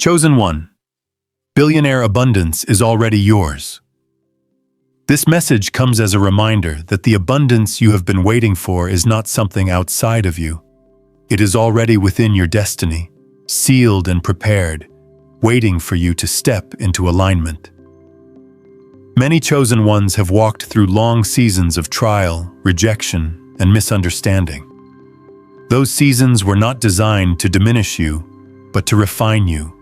Chosen one. Billionaire abundance is already yours. This message comes as a reminder that the abundance you have been waiting for is not something outside of you. It is already within your destiny, sealed and prepared, waiting for you to step into alignment. Many chosen ones have walked through long seasons of trial, rejection, and misunderstanding. Those seasons were not designed to diminish you, but to refine you,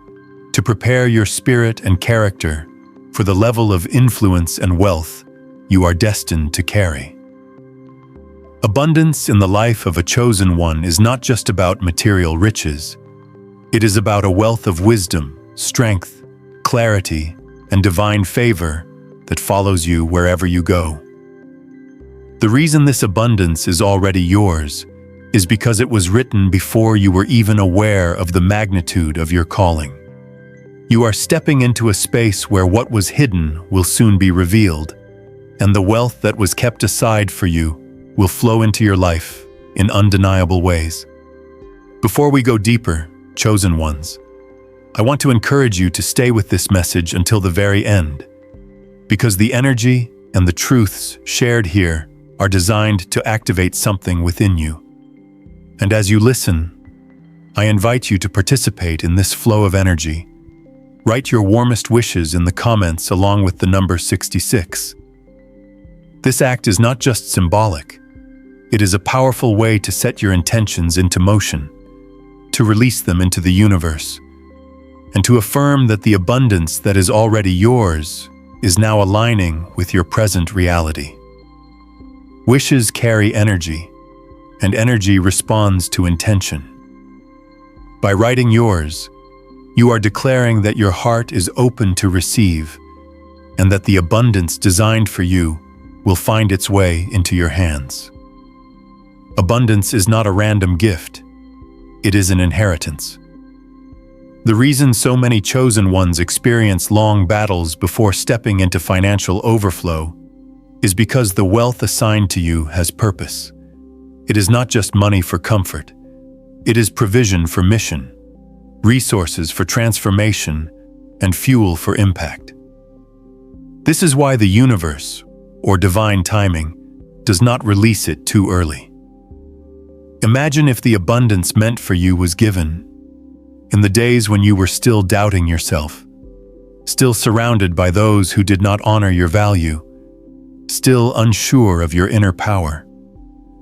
to prepare your spirit and character for the level of influence and wealth you are destined to carry. Abundance in the life of a chosen one is not just about material riches. It is about a wealth of wisdom, strength, clarity, and divine favor that follows you wherever you go. The reason this abundance is already yours is because it was written before you were even aware of the magnitude of your calling. You are stepping into a space where what was hidden will soon be revealed, and the wealth that was kept aside for you will flow into your life in undeniable ways. Before we go deeper, chosen ones, I want to encourage you to stay with this message until the very end, because the energy and the truths shared here are designed to activate something within you. And as you listen, I invite you to participate in this flow of energy. Write your warmest wishes in the comments along with the number 66. This act is not just symbolic. It is a powerful way to set your intentions into motion, to release them into the universe, and to affirm that the abundance that is already yours is now aligning with your present reality. Wishes carry energy, and energy responds to intention. By writing yours, you are declaring that your heart is open to receive, and that the abundance designed for you will find its way into your hands. Abundance is not a random gift. It is an inheritance. The reason so many chosen ones experience long battles before stepping into financial overflow is because the wealth assigned to you has purpose. It is not just money for comfort. It is provision for mission, resources for transformation, and fuel for impact. This is why the universe, or divine timing, does not release it too early. Imagine if the abundance meant for you was given in the days when you were still doubting yourself, still surrounded by those who did not honor your value, still unsure of your inner power.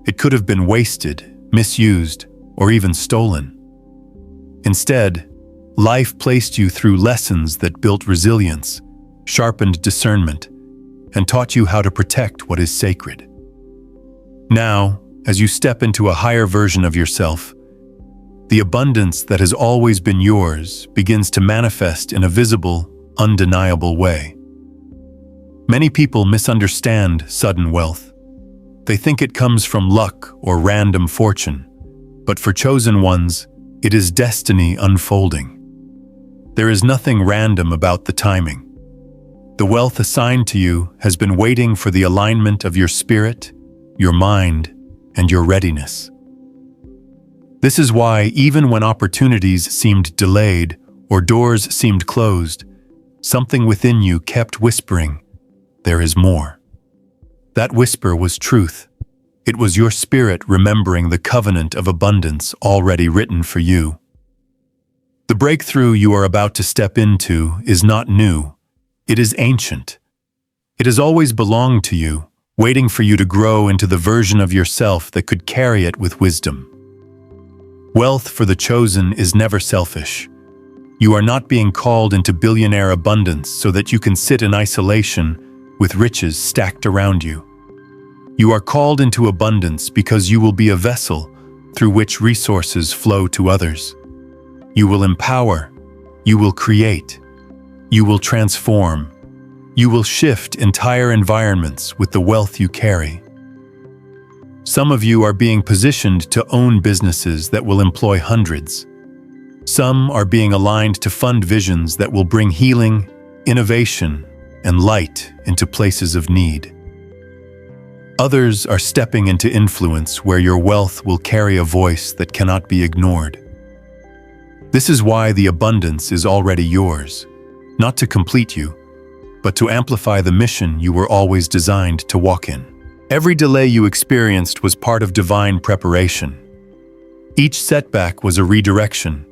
It could have been wasted, misused, or even stolen. Instead, life placed you through lessons that built resilience, sharpened discernment, and taught you how to protect what is sacred. Now, as you step into a higher version of yourself, the abundance that has always been yours begins to manifest in a visible, undeniable way. Many people misunderstand sudden wealth. They think it comes from luck or random fortune, but for chosen ones, it is destiny unfolding. There is nothing random about the timing. The wealth assigned to you has been waiting for the alignment of your spirit, your mind, and your readiness. This is why, even when opportunities seemed delayed or doors seemed closed, something within you kept whispering, "There is more." That whisper was truth. It was your spirit remembering the covenant of abundance already written for you. The breakthrough you are about to step into is not new. It is ancient. It has always belonged to you, waiting for you to grow into the version of yourself that could carry it with wisdom. Wealth for the chosen is never selfish. You are not being called into billionaire abundance so that you can sit in isolation with riches stacked around you. You are called into abundance because you will be a vessel through which resources flow to others. You will empower. You will create. You will transform. You will shift entire environments with the wealth you carry. Some of you are being positioned to own businesses that will employ hundreds. Some are being aligned to fund visions that will bring healing, innovation, and light into places of need. Others are stepping into influence where your wealth will carry a voice that cannot be ignored. This is why the abundance is already yours, not to complete you, but to amplify the mission you were always designed to walk in. Every delay you experienced was part of divine preparation. Each setback was a redirection,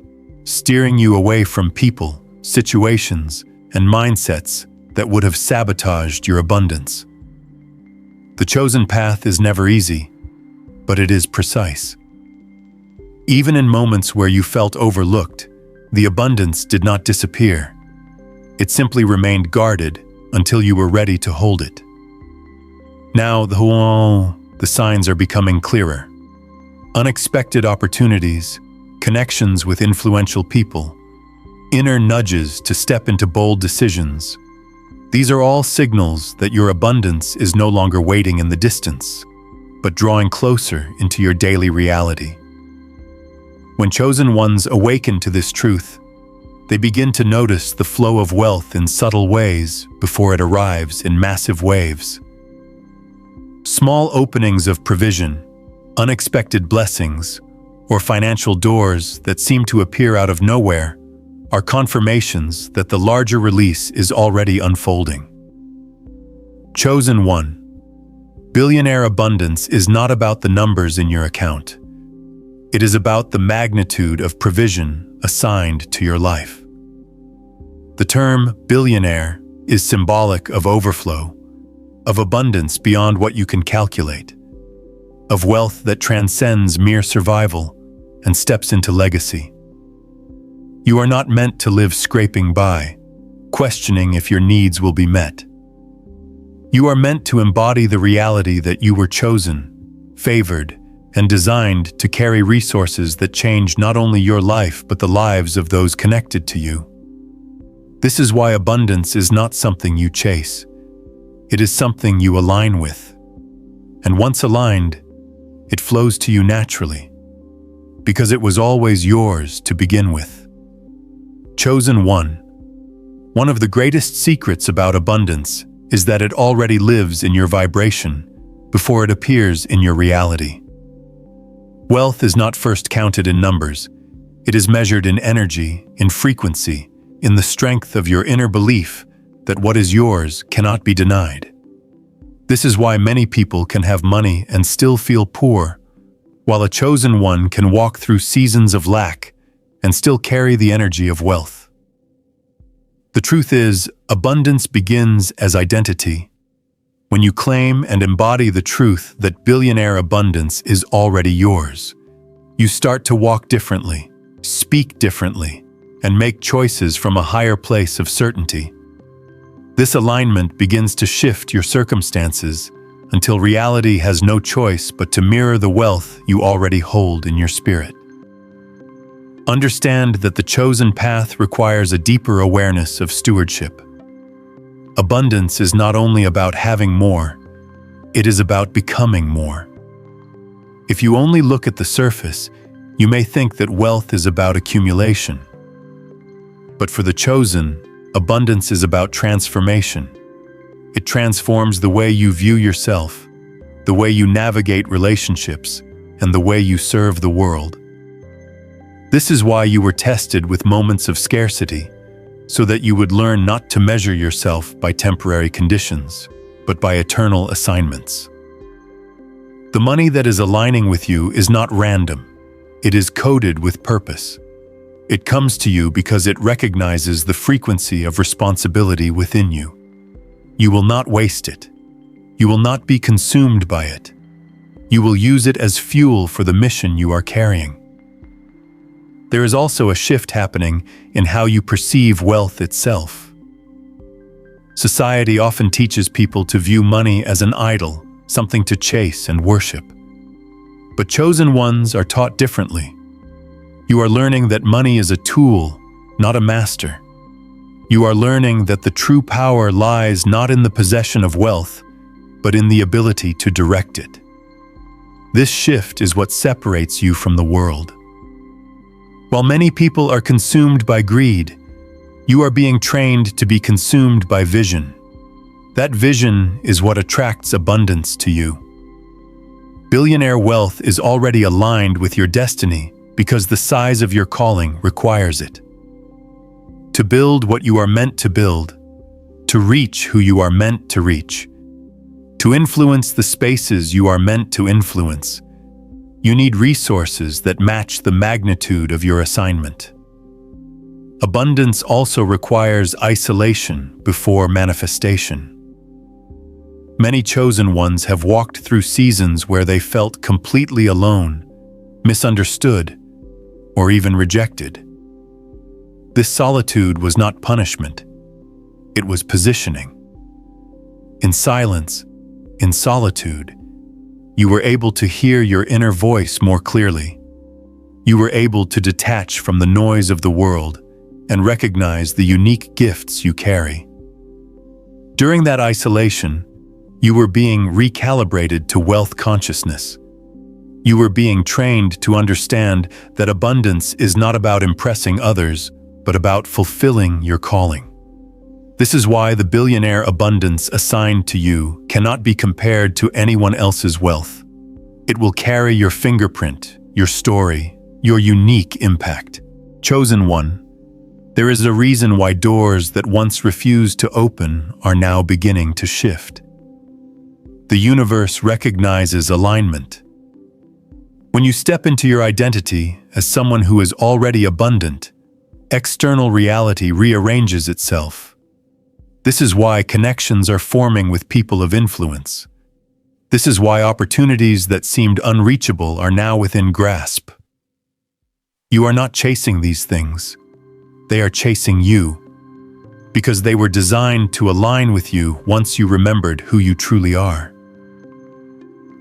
steering you away from people, situations, and mindsets that would have sabotaged your abundance. The chosen path is never easy, but it is precise. Even in moments where you felt overlooked, the abundance did not disappear. It simply remained guarded until you were ready to hold it. Now, the signs are becoming clearer. Unexpected opportunities, connections with influential people, inner nudges to step into bold decisions. These are all signals that your abundance is no longer waiting in the distance, but drawing closer into your daily reality. When chosen ones awaken to this truth, they begin to notice the flow of wealth in subtle ways before it arrives in massive waves. Small openings of provision, unexpected blessings, or financial doors that seem to appear out of nowhere are confirmations that the larger release is already unfolding. Chosen one. Billionaire abundance is not about the numbers in your account. It is about the magnitude of provision assigned to your life. The term billionaire is symbolic of overflow, of abundance beyond what you can calculate, of wealth that transcends mere survival and steps into legacy. You are not meant to live scraping by, questioning if your needs will be met. You are meant to embody the reality that you were chosen, favored, and designed to carry resources that change not only your life but the lives of those connected to you. This is why abundance is not something you chase. It is something you align with. And once aligned, it flows to you naturally, because it was always yours to begin with. Chosen one. One of the greatest secrets about abundance is that it already lives in your vibration before it appears in your reality. Wealth is not first counted in numbers. It is measured in energy, in frequency, in the strength of your inner belief that what is yours cannot be denied. This is why many people can have money and still feel poor, while a chosen one can walk through seasons of lack and still carry the energy of wealth. The truth is, abundance begins as identity. When you claim and embody the truth that billionaire abundance is already yours, you start to walk differently, speak differently, and make choices from a higher place of certainty. This alignment begins to shift your circumstances until reality has no choice but to mirror the wealth you already hold in your spirit. Understand that the chosen path requires a deeper awareness of stewardship. Abundance is not only about having more, it is about becoming more. If you only look at the surface, you may think that wealth is about accumulation. But for the chosen, abundance is about transformation. It transforms the way you view yourself, the way you navigate relationships, and the way you serve the world. This is why you were tested with moments of scarcity, so that you would learn not to measure yourself by temporary conditions, but by eternal assignments. The money that is aligning with you is not random. It is coded with purpose. It comes to you because it recognizes the frequency of responsibility within you. You will not waste it. You will not be consumed by it. You will use it as fuel for the mission you are carrying. There is also a shift happening in how you perceive wealth itself. Society often teaches people to view money as an idol, something to chase and worship. But chosen ones are taught differently. You are learning that money is a tool, not a master. You are learning that the true power lies not in the possession of wealth, but in the ability to direct it. This shift is what separates you from the world. While many people are consumed by greed, you are being trained to be consumed by vision. That vision is what attracts abundance to you. Billionaire wealth is already aligned with your destiny because the size of your calling requires it. To build what you are meant to build, to reach who you are meant to reach, to influence the spaces you are meant to influence, you need resources that match the magnitude of your assignment. Abundance also requires isolation before manifestation. Many chosen ones have walked through seasons where they felt completely alone, misunderstood, or even rejected. This solitude was not punishment. It was positioning. In silence, in solitude, you were able to hear your inner voice more clearly. You were able to detach from the noise of the world and recognize the unique gifts you carry. During that isolation, you were being recalibrated to wealth consciousness. You were being trained to understand that abundance is not about impressing others, but about fulfilling your calling. This is why the billionaire abundance assigned to you cannot be compared to anyone else's wealth. It will carry your fingerprint, your story, your unique impact. Chosen one, there is a reason why doors that once refused to open are now beginning to shift. The universe recognizes alignment. When you step into your identity as someone who is already abundant, external reality rearranges itself. This is why connections are forming with people of influence. This is why opportunities that seemed unreachable are now within grasp. You are not chasing these things. They are chasing you, because they were designed to align with you once you remembered who you truly are.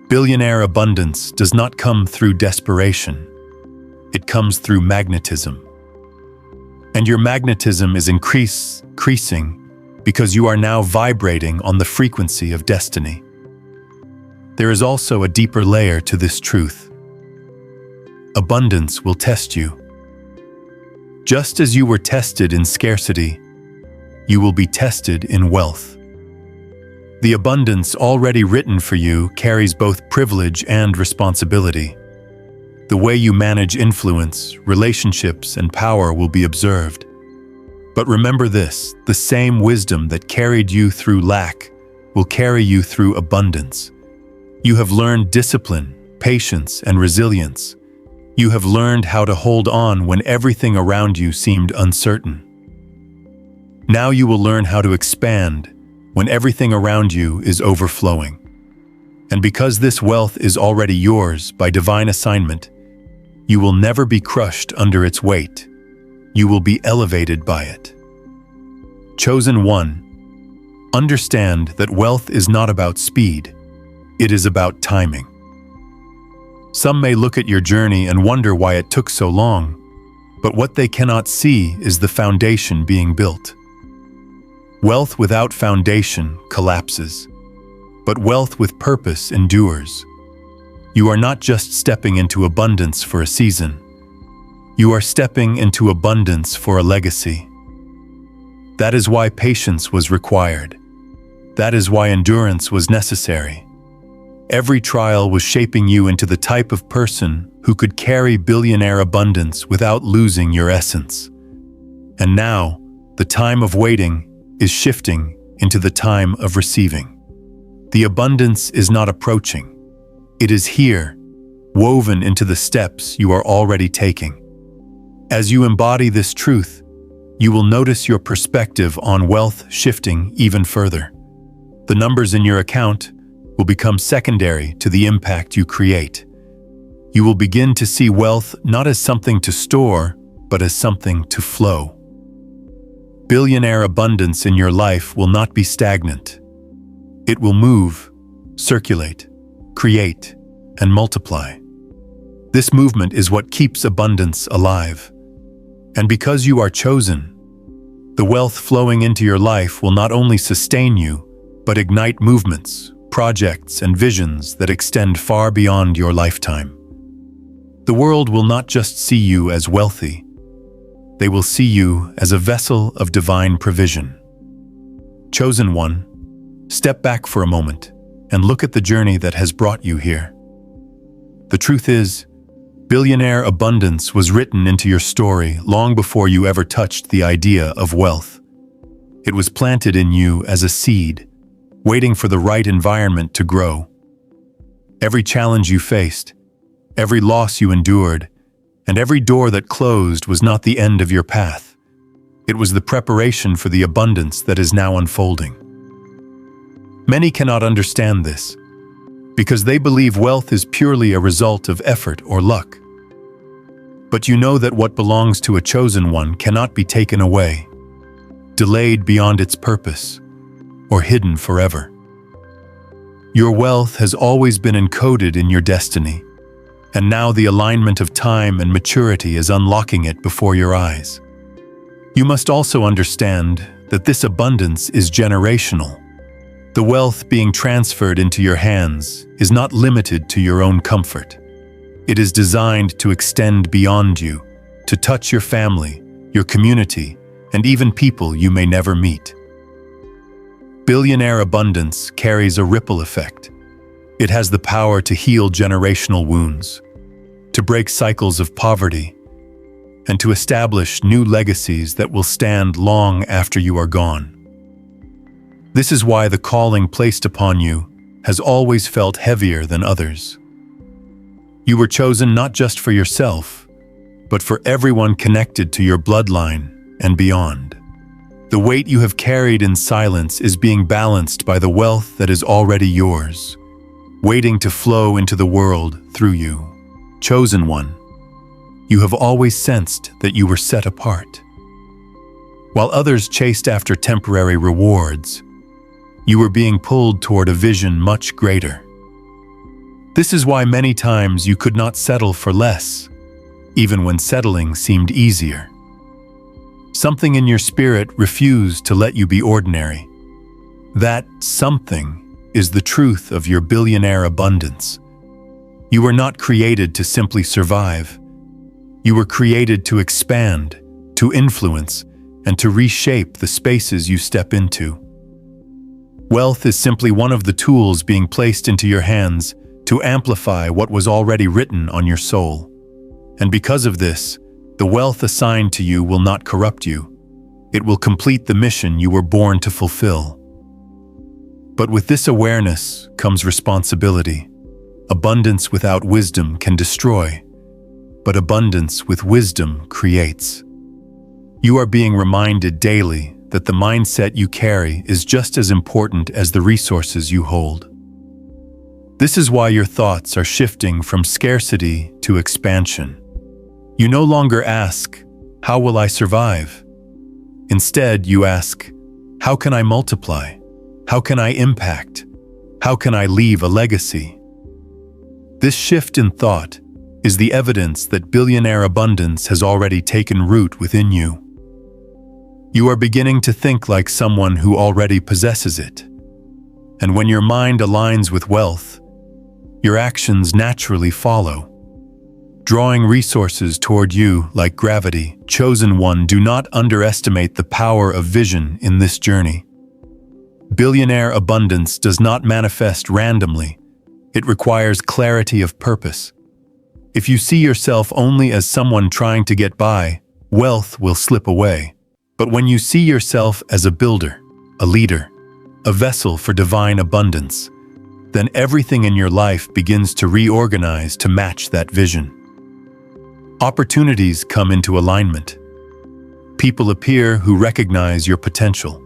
Billionaire abundance does not come through desperation. It comes through magnetism. And your magnetism is increasing because you are now vibrating on the frequency of destiny. There is also a deeper layer to this truth. Abundance will test you. Just as you were tested in scarcity, you will be tested in wealth. The abundance already written for you carries both privilege and responsibility. The way you manage influence, relationships, and power will be observed. But remember this, the same wisdom that carried you through lack will carry you through abundance. You have learned discipline, patience, and resilience. You have learned how to hold on when everything around you seemed uncertain. Now you will learn how to expand when everything around you is overflowing. And because this wealth is already yours by divine assignment, you will never be crushed under its weight. You will be elevated by it. Chosen one, understand that wealth is not about speed. It is about timing. Some may look at your journey and wonder why it took so long, but what they cannot see is the foundation being built. Wealth without foundation collapses, but wealth with purpose endures. You are not just stepping into abundance for a season. You are stepping into abundance for a legacy. That is why patience was required. That is why endurance was necessary. Every trial was shaping you into the type of person who could carry billionaire abundance without losing your essence. And now, the time of waiting is shifting into the time of receiving. The abundance is not approaching. It is here, woven into the steps you are already taking. As you embody this truth, you will notice your perspective on wealth shifting even further. The numbers in your account will become secondary to the impact you create. You will begin to see wealth not as something to store, but as something to flow. Billionaire abundance in your life will not be stagnant. It will move, circulate, create, and multiply. This movement is what keeps abundance alive. And because you are chosen, the wealth flowing into your life will not only sustain you, but ignite movements, projects, and visions that extend far beyond your lifetime. The world will not just see you as wealthy. They will see you as a vessel of divine provision. Chosen one, step back for a moment and look at the journey that has brought you here. The truth is, Billionaire abundance was written into your story long before you ever touched the idea of wealth. It was planted in you as a seed, waiting for the right environment to grow. Every challenge you faced, every loss you endured, and every door that closed was not the end of your path. It was the preparation for the abundance that is now unfolding. Many cannot understand this, because they believe wealth is purely a result of effort or luck. But you know that what belongs to a chosen one cannot be taken away, delayed beyond its purpose, or hidden forever. Your wealth has always been encoded in your destiny, and now the alignment of time and maturity is unlocking it before your eyes. You must also understand that this abundance is generational. The wealth being transferred into your hands is not limited to your own comfort. It is designed to extend beyond you, to touch your family, your community, and even people you may never meet. Billionaire abundance carries a ripple effect. It has the power to heal generational wounds, to break cycles of poverty, and to establish new legacies that will stand long after you are gone. This is why the calling placed upon you has always felt heavier than others. You were chosen not just for yourself, but for everyone connected to your bloodline and beyond. The weight you have carried in silence is being balanced by the wealth that is already yours, waiting to flow into the world through you. Chosen one, you have always sensed that you were set apart. While others chased after temporary rewards, you were being pulled toward a vision much greater. This is why many times you could not settle for less, even when settling seemed easier. Something in your spirit refused to let you be ordinary. That something is the truth of your billionaire abundance. You were not created to simply survive. You were created to expand, to influence, and to reshape the spaces you step into. Wealth is simply one of the tools being placed into your hands to amplify what was already written on your soul. And because of this, the wealth assigned to you will not corrupt you. It will complete the mission you were born to fulfill. But with this awareness comes responsibility. Abundance without wisdom can destroy, but abundance with wisdom creates. You are being reminded daily that the mindset you carry is just as important as the resources you hold. This is why your thoughts are shifting from scarcity to expansion. You no longer ask, "How will I survive?" Instead, you ask, "How can I multiply? How can I impact? How can I leave a legacy?" This shift in thought is the evidence that billionaire abundance has already taken root within you. You are beginning to think like someone who already possesses it. And when your mind aligns with wealth, your actions naturally follow, drawing resources toward you like gravity. Chosen one, do not underestimate the power of vision in this journey. Billionaire abundance does not manifest randomly. It requires clarity of purpose. If you see yourself only as someone trying to get by, wealth will slip away. But when you see yourself as a builder, a leader, a vessel for divine abundance, then everything in your life begins to reorganize to match that vision. Opportunities come into alignment. People appear who recognize your potential.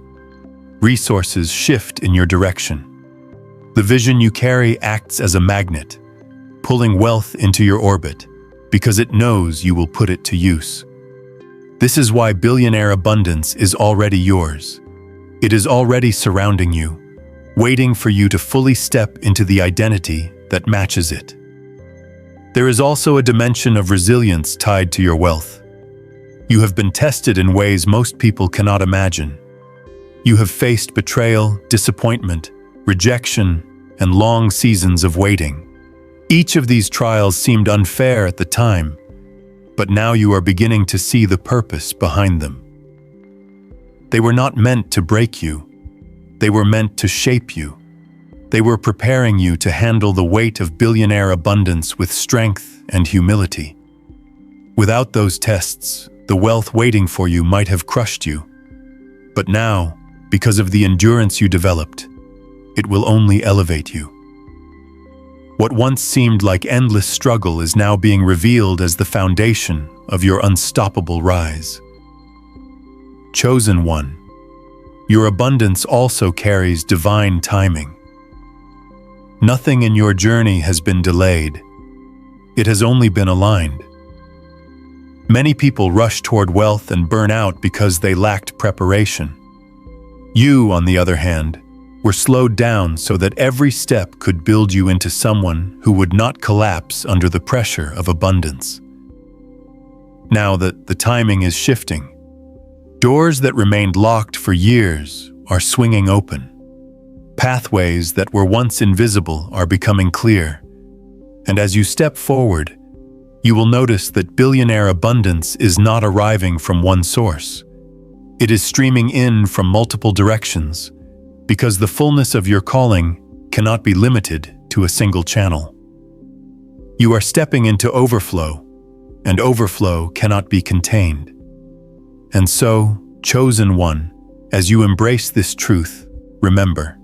Resources shift in your direction. The vision you carry acts as a magnet, pulling wealth into your orbit because it knows you will put it to use. This is why billionaire abundance is already yours. It is already surrounding you, waiting for you to fully step into the identity that matches it. There is also a dimension of resilience tied to your wealth. You have been tested in ways most people cannot imagine. You have faced betrayal, disappointment, rejection, and long seasons of waiting. Each of these trials seemed unfair at the time, but now you are beginning to see the purpose behind them. They were not meant to break you. They were meant to shape you. They were preparing you to handle the weight of billionaire abundance with strength and humility. Without those tests, the wealth waiting for you might have crushed you. But now, because of the endurance you developed, it will only elevate you. What once seemed like endless struggle is now being revealed as the foundation of your unstoppable rise. Chosen one, your abundance also carries divine timing. Nothing in your journey has been delayed. It has only been aligned. Many people rush toward wealth and burn out because they lacked preparation. You, on the other hand, were slowed down so that every step could build you into someone who would not collapse under the pressure of abundance. Now that the timing is shifting, doors that remained locked for years are swinging open. Pathways that were once invisible are becoming clear. And as you step forward, you will notice that billionaire abundance is not arriving from one source. It is streaming in from multiple directions, because the fullness of your calling cannot be limited to a single channel. You are stepping into overflow, and overflow cannot be contained. And so, chosen one, as you embrace this truth, remember,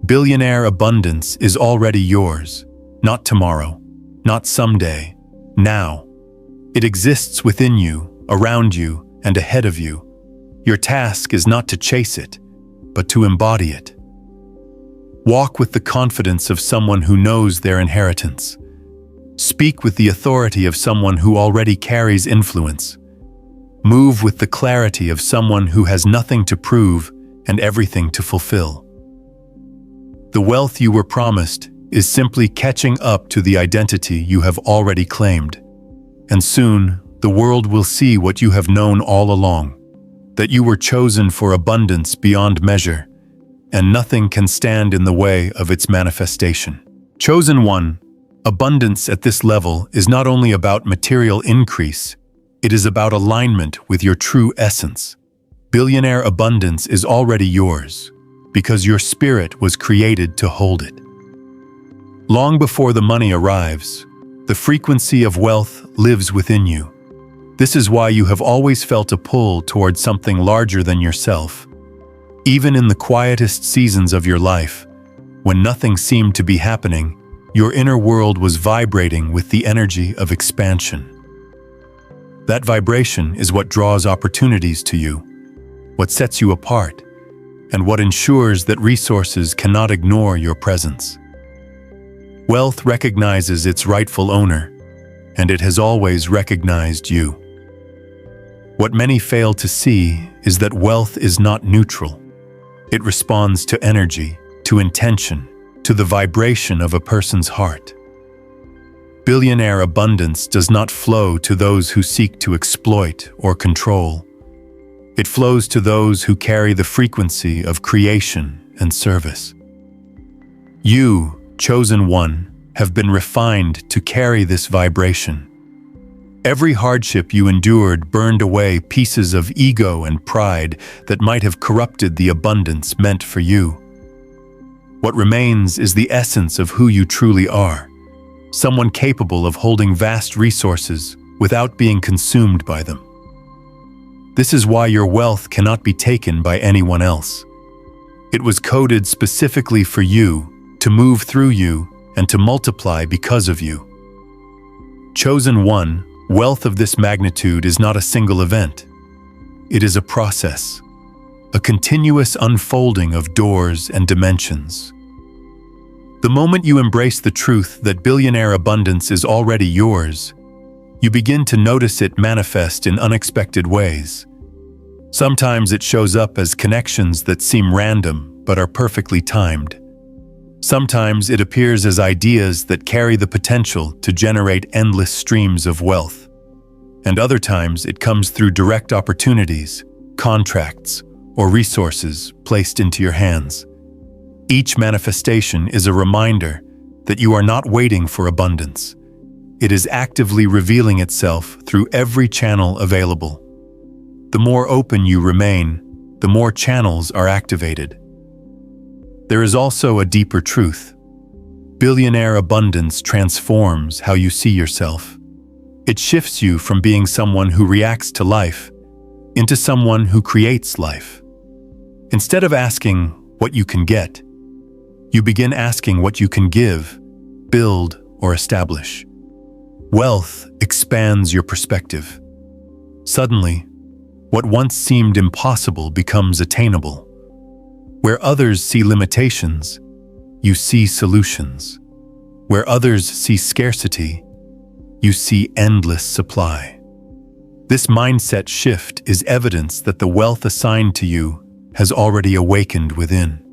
billionaire abundance is already yours, not tomorrow, not someday, now. It exists within you, around you, and ahead of you. Your task is not to chase it, but to embody it. Walk with the confidence of someone who knows their inheritance. Speak with the authority of someone who already carries influence. Move with the clarity of someone who has nothing to prove and everything to fulfill. The wealth you were promised is simply catching up to the identity you have already claimed. And soon, the world will see what you have known all along, that you were chosen for abundance beyond measure, and nothing can stand in the way of its manifestation. Chosen one, abundance at this level is not only about material increase, it is about alignment with your true essence. Billionaire abundance is already yours, because your spirit was created to hold it. Long before the money arrives, the frequency of wealth lives within you. This is why you have always felt a pull towards something larger than yourself. Even in the quietest seasons of your life, when nothing seemed to be happening, your inner world was vibrating with the energy of expansion. That vibration is what draws opportunities to you, what sets you apart, and what ensures that resources cannot ignore your presence. Wealth recognizes its rightful owner, and it has always recognized you. What many fail to see is that wealth is not neutral. It responds to energy, to intention, to the vibration of a person's heart. Billionaire abundance does not flow to those who seek to exploit or control. It flows to those who carry the frequency of creation and service. You, chosen one, have been refined to carry this vibration. Every hardship you endured burned away pieces of ego and pride that might have corrupted the abundance meant for you. What remains is the essence of who you truly are, someone capable of holding vast resources without being consumed by them. This is why your wealth cannot be taken by anyone else. It was coded specifically for you, to move through you, and to multiply because of you. Chosen one, wealth of this magnitude is not a single event. It is a process, a continuous unfolding of doors and dimensions. The moment you embrace the truth that billionaire abundance is already yours, you begin to notice it manifest in unexpected ways. Sometimes it shows up as connections that seem random but are perfectly timed. Sometimes it appears as ideas that carry the potential to generate endless streams of wealth. And other times it comes through direct opportunities, contracts, or resources placed into your hands. Each manifestation is a reminder that you are not waiting for abundance. It is actively revealing itself through every channel available. The more open you remain, the more channels are activated. There is also a deeper truth. Billionaire abundance transforms how you see yourself. It shifts you from being someone who reacts to life into someone who creates life. Instead of asking what you can get, you begin asking what you can give, build, or establish. Wealth expands your perspective. Suddenly, what once seemed impossible becomes attainable. Where others see limitations, you see solutions. Where others see scarcity, you see endless supply. This mindset shift is evidence that the wealth assigned to you has already awakened within.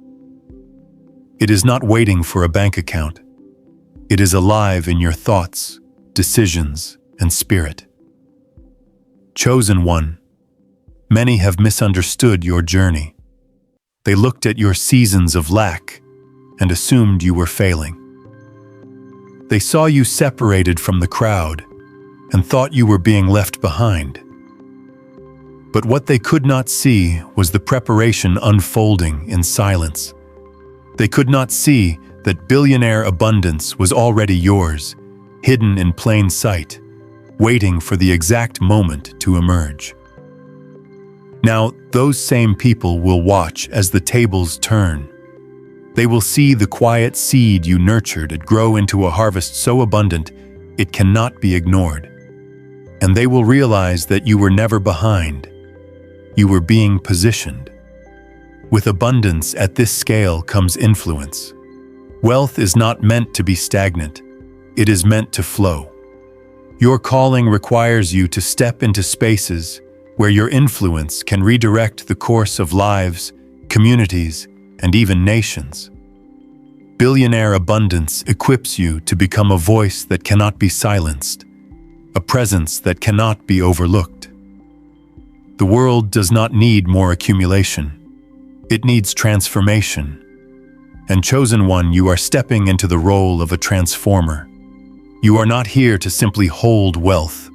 It is not waiting for a bank account. It is alive in your thoughts, decisions, and spirit. Chosen one, many have misunderstood your journey. They looked at your seasons of lack and assumed you were failing. They saw you separated from the crowd and thought you were being left behind. But what they could not see was the preparation unfolding in silence. They could not see that billionaire abundance was already yours, hidden in plain sight, waiting for the exact moment to emerge. Now, those same people will watch as the tables turn. They will see the quiet seed you nurtured and grow into a harvest so abundant it cannot be ignored. And they will realize that you were never behind. You were being positioned. With abundance at this scale comes influence. Wealth is not meant to be stagnant. It is meant to flow. Your calling requires you to step into spaces where your influence can redirect the course of lives, communities, and even nations. Billionaire abundance equips you to become a voice that cannot be silenced, a presence that cannot be overlooked. The world does not need more accumulation. It needs transformation. And chosen one, you are stepping into the role of a transformer. You are not here to simply hold wealth.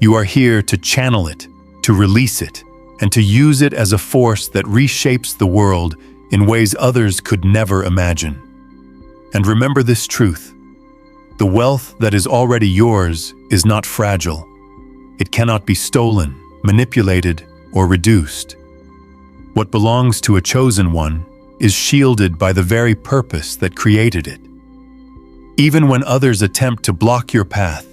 You are here to channel it, to release it, and to use it as a force that reshapes the world in ways others could never imagine. And remember this truth: the wealth that is already yours is not fragile. It cannot be stolen, manipulated, or reduced. What belongs to a chosen one is shielded by the very purpose that created it. Even when others attempt to block your path,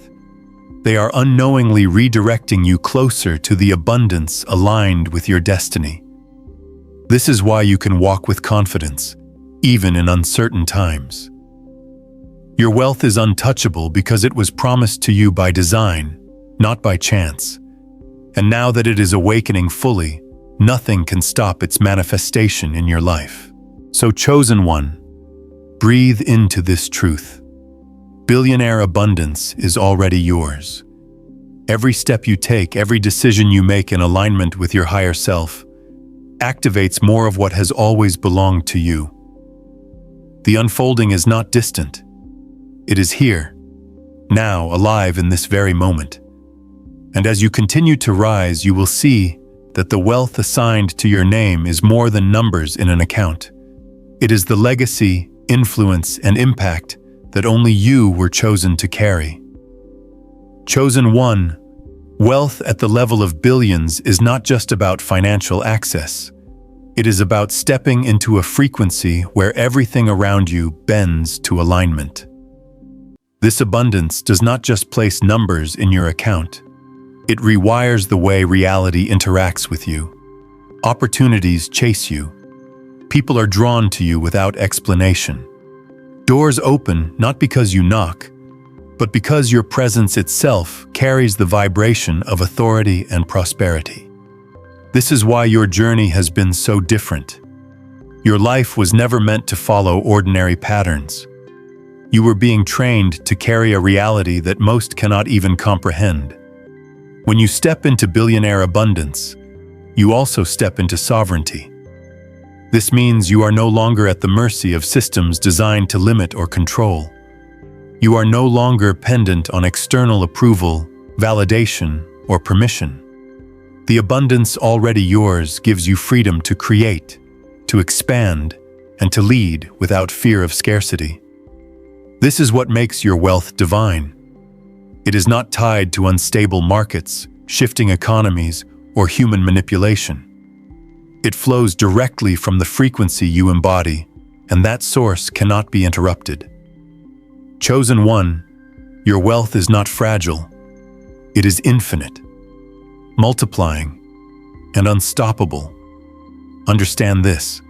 they are unknowingly redirecting you closer to the abundance aligned with your destiny. This is why you can walk with confidence, even in uncertain times. Your wealth is untouchable because it was promised to you by design, not by chance. And now that it is awakening fully, nothing can stop its manifestation in your life. So, chosen one, breathe into this truth. Billionaire abundance is already yours. Every step you take, every decision you make in alignment with your higher self, activates more of what has always belonged to you. The unfolding is not distant. It is here, now, alive in this very moment. And as you continue to rise, you will see that the wealth assigned to your name is more than numbers in an account. It is the legacy, influence, and impact that only you were chosen to carry. Chosen one, wealth at the level of billions is not just about financial access. It is about stepping into a frequency where everything around you bends to alignment. This abundance does not just place numbers in your account. It rewires the way reality interacts with you. Opportunities chase you. People are drawn to you without explanation. Doors open not because you knock, but because your presence itself carries the vibration of authority and prosperity. This is why your journey has been so different. Your life was never meant to follow ordinary patterns. You were being trained to carry a reality that most cannot even comprehend. When you step into billionaire abundance, you also step into sovereignty. This means you are no longer at the mercy of systems designed to limit or control. You are no longer pendant on external approval, validation, or permission. The abundance already yours gives you freedom to create, to expand, and to lead without fear of scarcity. This is what makes your wealth divine. It is not tied to unstable markets, shifting economies, or human manipulation. It flows directly from the frequency you embody, and that source cannot be interrupted. Chosen one, your wealth is not fragile. It is infinite, multiplying, and unstoppable. Understand this.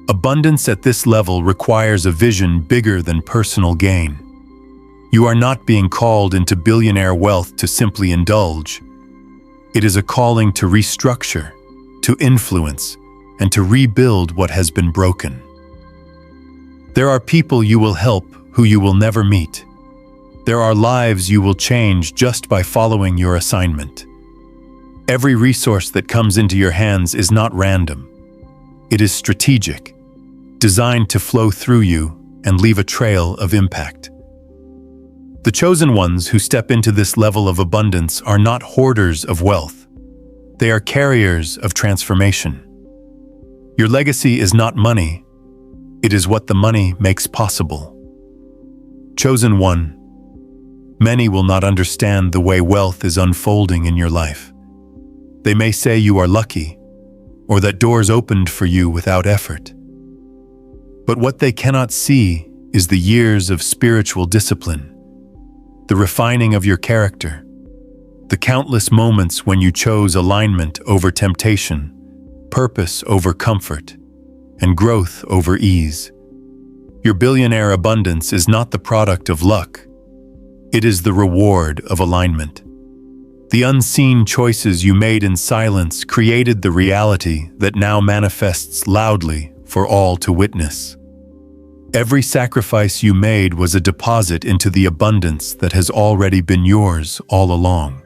Abundance at this level requires a vision bigger than personal gain. You are not being called into billionaire wealth to simply indulge. It is a calling to restructure, to influence, and to rebuild what has been broken. There are people you will help who you will never meet. There are lives you will change just by following your assignment. Every resource that comes into your hands is not random. It is strategic, designed to flow through you and leave a trail of impact. The chosen ones who step into this level of abundance are not hoarders of wealth. They are carriers of transformation. Your legacy is not money. It is what the money makes possible. Chosen one, many will not understand the way wealth is unfolding in your life. They may say you are lucky, or that doors opened for you without effort. But what they cannot see is the years of spiritual discipline, the refining of your character, the countless moments when you chose alignment over temptation, purpose over comfort, and growth over ease. Your billionaire abundance is not the product of luck. It is the reward of alignment. The unseen choices you made in silence created the reality that now manifests loudly for all to witness. Every sacrifice you made was a deposit into the abundance that has already been yours all along.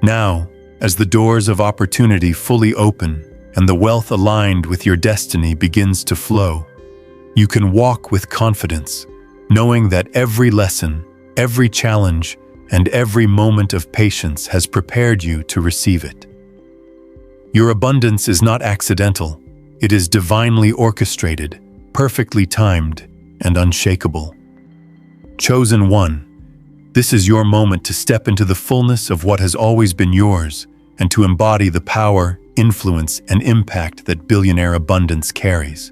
Now, as the doors of opportunity fully open and the wealth aligned with your destiny begins to flow, you can walk with confidence, knowing that every lesson, every challenge, and every moment of patience has prepared you to receive it. Your abundance is not accidental. It is divinely orchestrated, perfectly timed, and unshakable. Chosen one, this is your moment to step into the fullness of what has always been yours and to embody the power, influence, and impact that billionaire abundance carries.